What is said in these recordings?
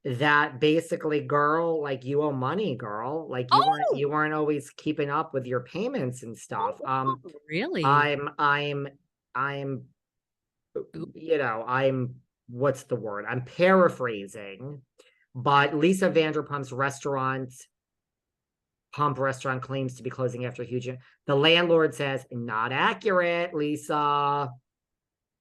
that basically, girl, like you owe money, girl. Like you weren't always keeping up with your payments and stuff. Really? I'm I'm what's the word? I'm paraphrasing, but Lisa Vanderpump's Pump restaurant claims to be closing after a huge. The landlord says, not accurate, Lisa.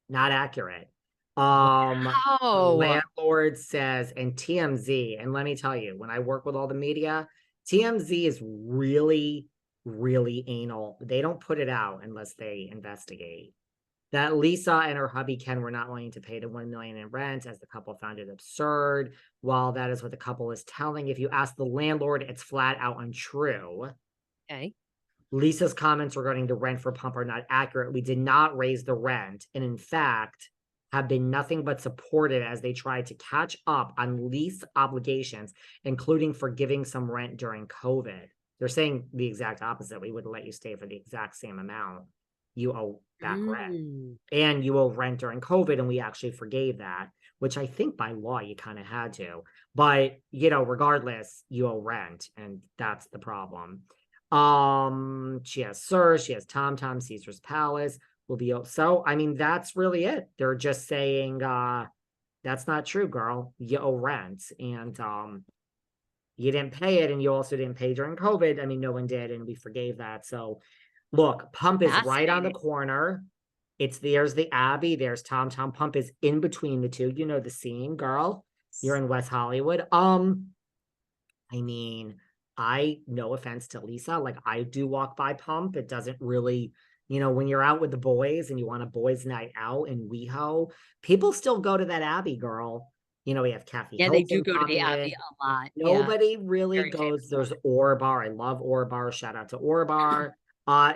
Not accurate. The Wow. landlord says, and TMZ, and let me tell you, when I work with all the media, TMZ is really, really anal. They don't put it out unless they investigate. That Lisa and her hubby Ken were not willing to pay the $1 million in rent, as the couple found it absurd. While that is what the couple is telling, if you ask the landlord, it's flat out untrue. Okay. Lisa's comments regarding the rent for Pump are not accurate. We did not raise the rent, and in fact, have been nothing but supported as they tried to catch up on lease obligations, including forgiving some rent during COVID. They're saying the exact opposite. We would let you stay for the exact same amount you owe back rent. And you owe rent during COVID, and we actually forgave that, which I think by law you kind of had to. But, regardless, you owe rent, and that's the problem. She has Sir, she has Tom, Caesar's Palace will be. So, I mean, that's really it. They're just saying, that's not true, girl. You owe rent, and you didn't pay it, and you also didn't pay during COVID. I mean, no one did, and we forgave that. So, look, Pump is right on the corner. There's the Abbey, there's Tom. Pump is in between the two. You know the scene, girl. You're in West Hollywood. I mean, no offense to Lisa, like I do walk by Pump. It doesn't really, when you're out with the boys and you want a boys' night out in WeHo, people still go to that Abbey, girl. We have Kathy Yeah, they do Hilton go to the popping Abbey in. a lot. Yeah. Nobody really Very goes. famous There's one. Orbar. I love Orbar. Shout out to Orbar.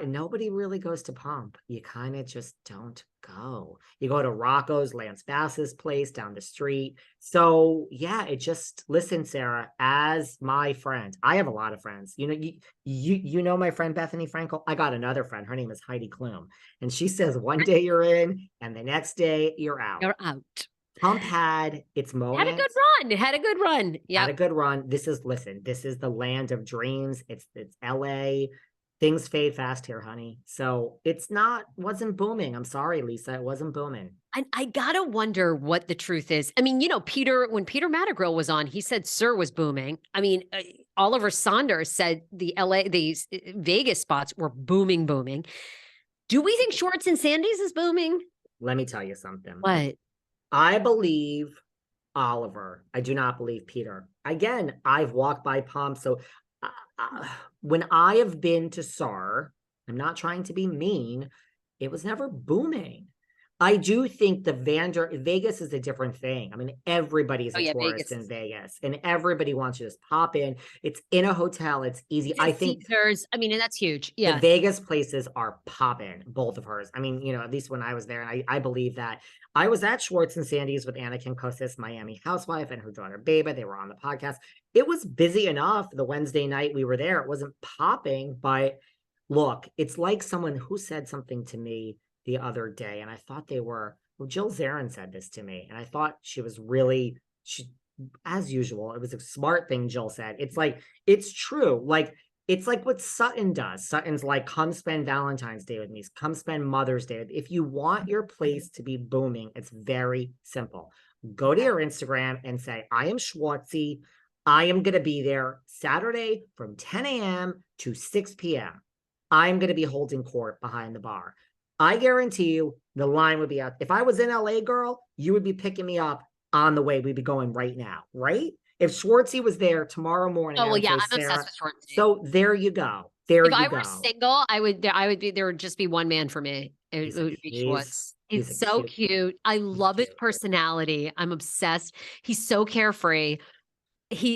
Nobody really goes to Pump. You kind of just don't go. You go to Rocco's, Lance Bass's place down the street. So yeah, listen, Sarah, as my friend, I have a lot of friends. You know my friend Bethany Frankel. I got another friend. Her name is Heidi Klum, and she says one day you're in, and the next day you're out. You're out. Pump had its moment. Had a good run. It had a good run. Yeah. Had a good run. This is the land of dreams. It's LA. Things fade fast here, honey. So wasn't booming. I'm sorry, Lisa. It wasn't booming. And I gotta wonder what the truth is. I mean, when Peter Madrigal was on, he said Sir was booming. I mean, Oliver Saunders said these Vegas spots were booming. Do we think Schwartz and Sandy's is booming? Let me tell you something. What? I believe Oliver. I do not believe Peter. Again, I've walked by Pump. So when I have been to SAR, I'm not trying to be mean, it was never booming. I do think Vegas is a different thing. I mean, everybody's a tourist in Vegas, and everybody wants to just pop in. It's in a hotel. It's easy. I think Caesars. I mean, and that's huge. Yeah. The Vegas places are popping, both of hers. I mean, at least when I was there, and I believe that. I was at Schwartz and Sandy's with Anna Kim Kostis, Miami housewife, and her daughter, Beba. They were on the podcast. It was busy enough the Wednesday night we were there. It wasn't popping, but look, it's like someone who said something to me the other day, and I thought Jill Zarin said this to me, and I thought as usual, it was a smart thing Jill said. It's true. Like, it's like what Sutton does. Sutton's like, come spend Valentine's Day with me. Come spend Mother's Day. If you want your place to be booming, it's very simple. Go to your Instagram and say, I am Schwartzy. I am going to be there Saturday from 10 a.m. to 6 p.m. I'm going to be holding court behind the bar. I guarantee you the line would be out. If I was in LA, girl, you would be picking me up on the way. We'd be going right now, right? If Schwartzy was there tomorrow morning. Oh, well, yeah, I'm obsessed with Schwartzy. So there you go. If I were single, there would just be one man for me. It would be Schwartz. He's so cute. I love his personality. I'm obsessed. He's so carefree.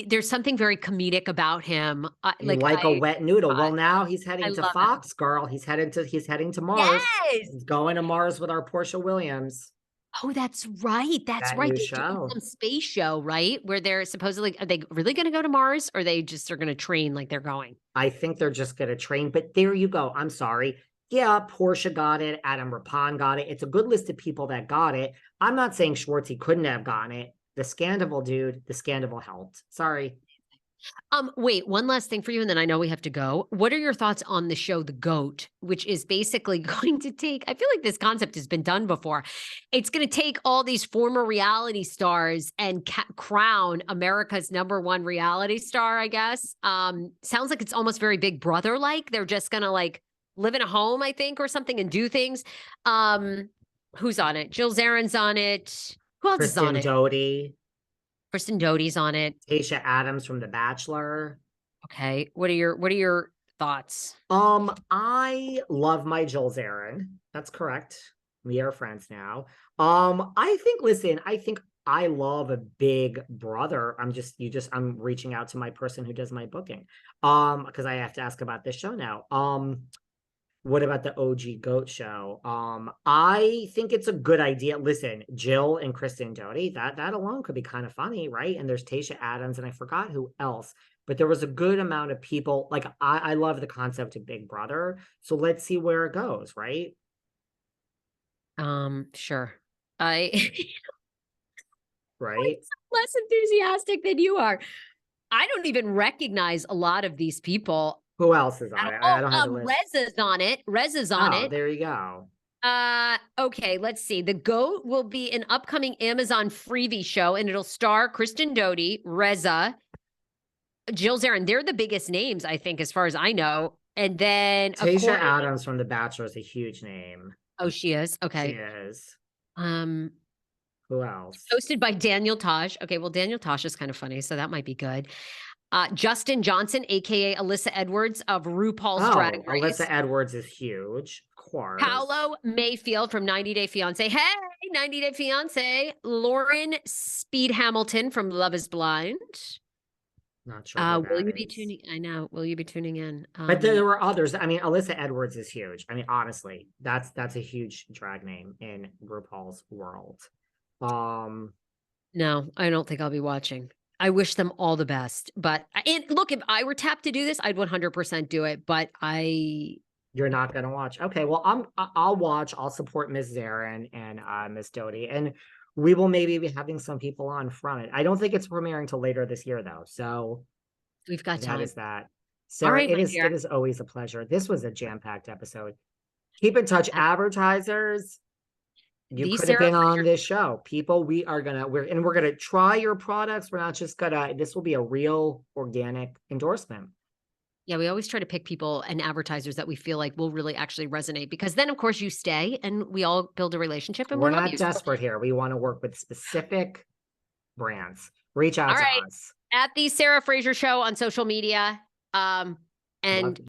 There's something very comedic about him. Like a wet noodle. Well, now he's heading to Fox, girl. He's heading to Mars. Yes. He's going to Mars with our Portia Williams. Oh, that's right. That's right. They're doing some space show, right? Where they're supposedly, are they really going to go to Mars, or they just are going to train like they're going? I think they're just going to train, but there you go. I'm sorry. Yeah, Portia got it. Adam Rippon got it. It's a good list of people that got it. I'm not saying Schwartzy couldn't have gotten it. The Scandival, dude. The Scandival helped. Sorry. Wait, one last thing for you, and then I know we have to go. What are your thoughts on the show The GOAT, which is basically going to take, I feel like this concept has been done before. It's going to take all these former reality stars and crown America's #1 reality star, I guess. Sounds like it's almost very Big Brother like. They're just going to like live in a home, I think, or something and do things. Who's on it? Jill Zarin's on it. Who else is on Kristen it? Doty. Kristen Doty's on it. Tayshia Adams from The Bachelor. Okay. What are your thoughts? I love my Jill Zarin. That's correct. We are friends now. Listen, I think I love a Big Brother. I'm reaching out to my person who does my booking. Because I have to ask about this show now. What about the OG GOAT show? I think it's a good idea. Listen, Jill and Kristen Doty, that alone could be kind of funny, right? And there's Tayshia Adams, and I forgot who else, but there was a good amount of people. Like I love the concept of Big Brother. So let's see where it goes, right? Sure. I Right. less enthusiastic than you are. I don't even recognize a lot of these people. Who else is on it? I don't have the list. Reza's on it. Reza's on it. There you go. Okay, let's see. The GOAT will be an upcoming Amazon freebie show, and it'll star Kristen Doty, Reza, Jill Zarin. They're the biggest names, I think, as far as I know. And then Tayshia Adams from The Bachelor is a huge name. Oh, she is? Okay. She is. Who else? Hosted by Daniel Tosh. Okay, well, Daniel Tosh is kind of funny, so that might be good. Justin Johnson, aka Alyssa Edwards of RuPaul's Drag Race. Alyssa Edwards is huge, of course. Paolo Mayfield from 90 Day Fiance. Hey, 90 Day Fiance. Lauren Speed Hamilton from Love Is Blind. Not sure. Will you be tuning? I know. Will you be tuning in? But there were others. I mean, Alyssa Edwards is huge. I mean, honestly, that's a huge drag name in RuPaul's world. No, I don't think I'll be watching. I wish them all the best. But and look, if I were tapped to do this, I'd 100% do it. But you're not gonna watch. Okay, well, I'll watch. I'll support Miss Zarin and Miss Doty, and we will maybe be having some people on from it. I don't think it's premiering till later this year, though. So we've got time. That is that. Sarah, it is always a pleasure. This was a jam-packed episode. Keep in touch, advertisers. You could have been on this show. People, we're gonna try your products. We're not just gonna, this will be a real organic endorsement. Yeah, we always try to pick people and advertisers that we feel like will really actually resonate, because then of course you stay and we all build a relationship, and we're not desperate here. We want to work with specific brands. Reach out to us. At the Sarah Fraser Show on social media. And